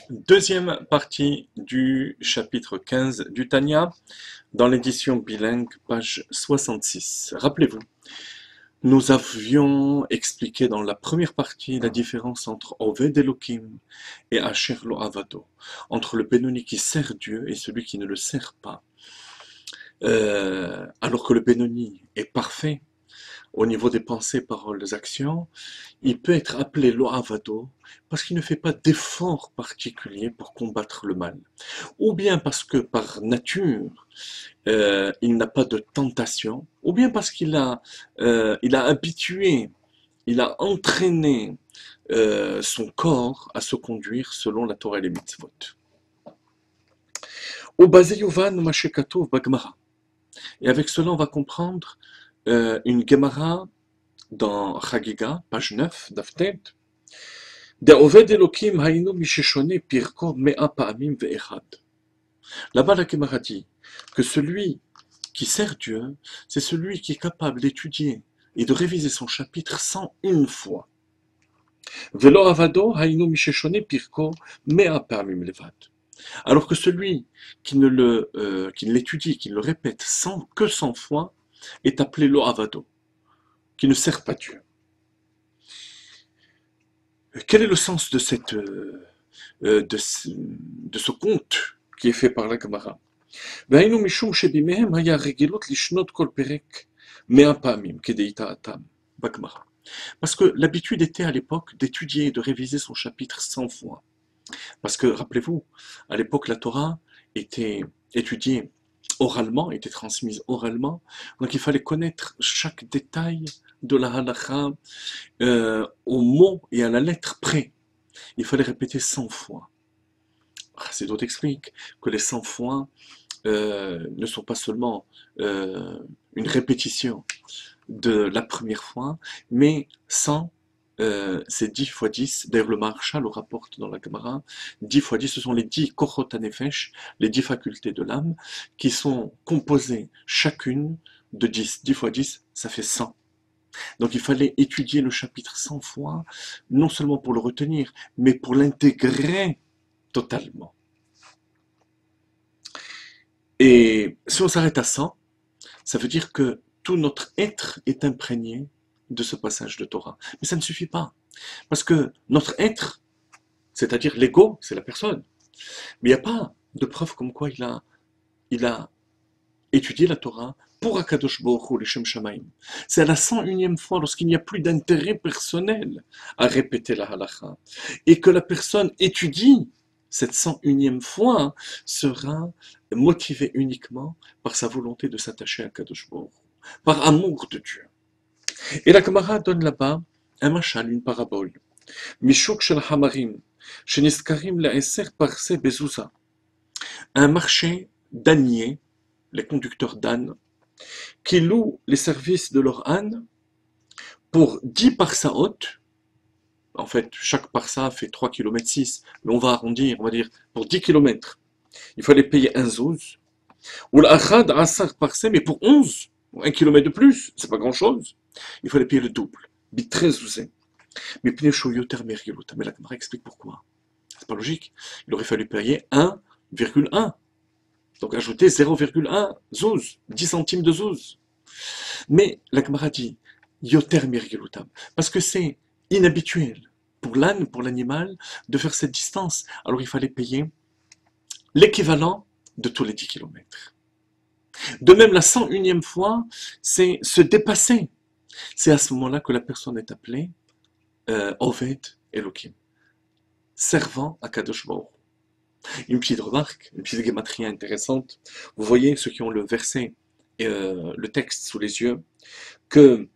Deuxième partie du chapitre 15 du Tanya, dans l'édition bilingue, page 66. Rappelez-vous, nous avions expliqué dans la première partie la différence entre Oved Elohim et Asher Lo Avado, entre le Benoni qui sert Dieu et celui qui ne le sert pas. Alors que le Benoni est parfait au niveau des pensées, paroles, actions, il peut être appelé Lo'avado parce qu'il ne fait pas d'effort particulier pour combattre le mal. Ou bien parce que par nature, il n'a pas de tentation, ou bien parce il a habitué, il a entraîné son corps à se conduire selon la Torah et les mitzvot. Au basé Yovan Mashekatov Bagmara. Et avec cela, on va comprendre une Gemara dans Chagiga, page 9, Daftet. Là-bas, la Gemara dit que celui qui sert Dieu, c'est celui qui est capable d'étudier et de réviser son chapitre 101 fois. Alors que celui qui ne l'étudie, qui ne le répète que 100 fois, est appelé Lo Avado, qui ne sert pas Dieu. Quel est le sens de ce conte qui est fait par la Gemara? Parce que l'habitude était à l'époque d'étudier et de réviser son chapitre 100 fois. Parce que, rappelez-vous, à l'époque, la Torah était étudiée oralement, était transmise oralement, donc il fallait connaître chaque détail de la halakha au mot et à la lettre près. Il fallait répéter 100 fois. C'est d'autres expliquent que les 100 fois ne sont pas seulement une répétition de la première fois, mais 100 c'est 10 fois 10, d'ailleurs le Maharshal le rapporte dans la Gemara, 10 fois 10, ce sont les 10 Kochot HaNefesh, les 10 facultés de l'âme, qui sont composées chacune de 10. 10 fois 10, ça fait 100. Donc il fallait étudier le chapitre 100 fois, non seulement pour le retenir, mais pour l'intégrer totalement. Et si on s'arrête à 100, ça veut dire que tout notre être est imprégné de ce passage de Torah. Mais ça ne suffit pas. Parce que notre être, c'est-à-dire l'ego, c'est la personne. Mais il n'y a pas de preuve comme quoi il a étudié la Torah pour Akadosh Baruch Hu, les Shem Shamaim. C'est à la 101e fois, lorsqu'il n'y a plus d'intérêt personnel à répéter la halakha, et que la personne étudie cette 101e fois, sera motivée uniquement par sa volonté de s'attacher à Akadosh Baruch Hu, par amour de Dieu. Et la Gemara donne là-bas un machal, une parabole. Mishuk shel hamarim, sheniskarim le'eser parse bezouza. Un marché d'âniers, les conducteurs d'ânes, qui louent les services de leur âne pour 10 parsaot. En fait, chaque parsa fait 3 km 6, mais on va arrondir, on va dire, pour 10 km. Il fallait payer un zouz. Ou l'achad asar parse, mais pour 11, 1 km de plus, c'est pas grand-chose. Il fallait payer le double. Bit 13 zouzé. Mais la Gemara explique pourquoi. C'est pas logique. Il aurait fallu payer 1,1. Donc ajouter 0,1 zouz, 10 centimes de zouz. Mais la Gemara dit yoter mirgilutam, parce que c'est inhabituel pour l'âne, pour l'animal, de faire cette distance. Alors il fallait payer l'équivalent de tous les 10 km. De même, la 101e fois, c'est se dépasser. C'est à ce moment-là que la personne est appelée Oved Elohim, servant à Kadosh Baruch. Une petite remarque, une petite gématria intéressante. Vous voyez, ceux qui ont le verset et le texte sous les yeux, que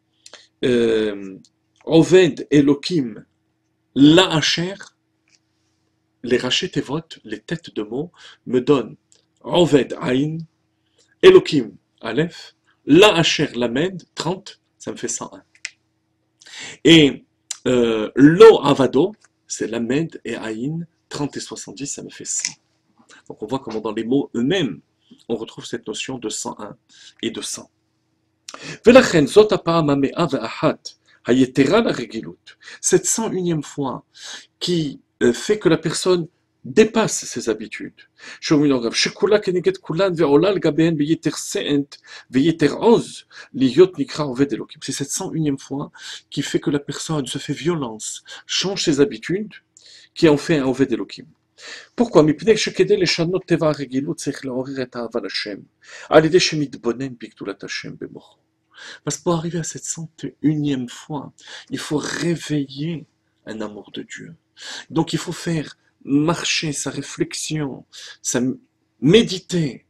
Oved Elohim, la Hacher, les rachets tevot, les têtes de mots, me donnent Oved Aïn, Elohim Aleph, la Hacher Lamed, 30, ça me fait 101. Et Lo Avado, c'est Lamed et Aïn, 30 et 70, ça me fait 100. Donc on voit comment dans les mots eux-mêmes, on retrouve cette notion de 101 et de 100. Cette 101e fois qui fait que la personne dépasse ses habitudes. שכולה כנגד כולן ועולה לגביהן ביתר שאת ויתר עוז להיות נקרא עובד אלוקים. C'est cette 101e fois qui fait que la personne se fait violence, change ses habitudes, qui en fait un עובד אלוקים. pourquoi? מפני שכדי לשנות טבע הרגילות צריך לעורר את האהבה לשם, על ידי שמתבונן בגדולת השם במוחו. Parce que pour arriver à cette 101e fois, il faut réveiller un amour de Dieu. Donc il faut faire marcher sa réflexion, sa méditer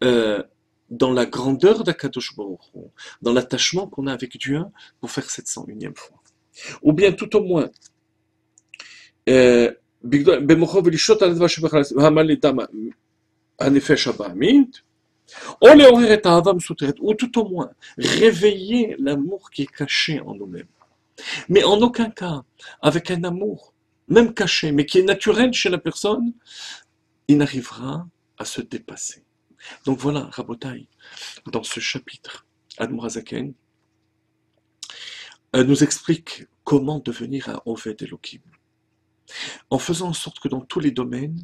dans la grandeur d'Akadosh Baruch Hu, dans l'attachement qu'on a avec Dieu pour faire cette 101e fois. Ou bien tout au moins, במוחו ולשלוט על הדבר שבחל לדם הנפש הבעמית, או לעורר את האהבה המסותרת, ou tout au moins réveiller l'amour qui est caché en nous-mêmes. Mais en aucun cas, avec un amour, même caché, mais qui est naturel chez la personne, il n'arrivera à se dépasser. Donc voilà, Rabotai, dans ce chapitre, Admor HaZaken nous explique comment devenir un Oved Elohim. En faisant en sorte que dans tous les domaines,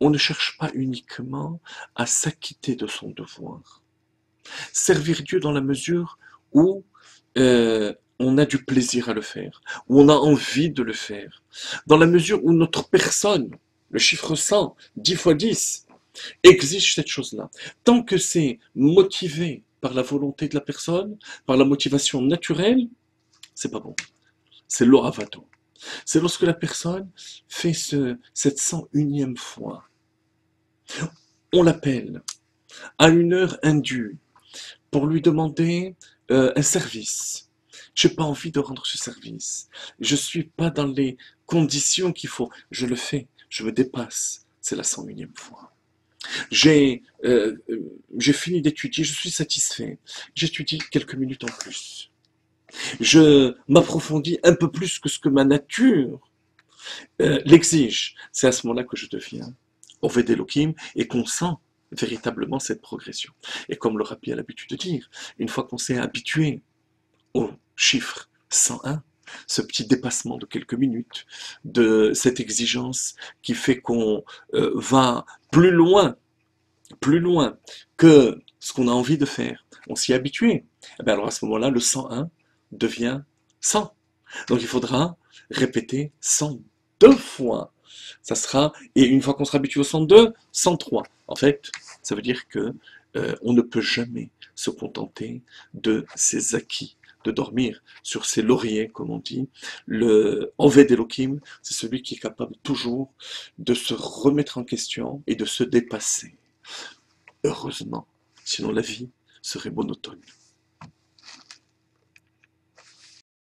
on ne cherche pas uniquement à s'acquitter de son devoir. Servir Dieu dans la mesure où on a du plaisir à le faire, où on a envie de le faire, dans la mesure où notre personne, le chiffre 100, 10 fois 10, exige cette chose-là. Tant que c'est motivé par la volonté de la personne, par la motivation naturelle, c'est pas bon. C'est l'oravato. C'est lorsque la personne fait cette 101e fois. On l'appelle à une heure indue pour lui demander un service. Je n'ai pas envie de rendre ce service. Je ne suis pas dans les conditions qu'il faut. Je le fais. Je me dépasse. C'est la 101e fois. J'ai fini d'étudier. Je suis satisfait. J'étudie quelques minutes en plus. Je m'approfondis un peu plus que ce que ma nature l'exige. C'est à ce moment-là que je deviens Oved Elohim et qu'on sent véritablement cette progression. Et comme le Rabbi a l'habitude de dire, une fois qu'on s'est habitué au chiffre 101, ce petit dépassement de quelques minutes, de cette exigence qui fait qu'on va plus loin que ce qu'on a envie de faire, on s'y est habitué. Et bien alors à ce moment-là, le 101 devient 100. Donc il faudra répéter 102 fois. Ça sera, et une fois qu'on sera habitué au 102, 103. En fait, ça veut dire que on ne peut jamais se contenter de ses acquis, de dormir sur ses lauriers, comme on dit. Le Oved Elohim, c'est celui qui est capable toujours de se remettre en question et de se dépasser. Heureusement, sinon la vie serait monotone.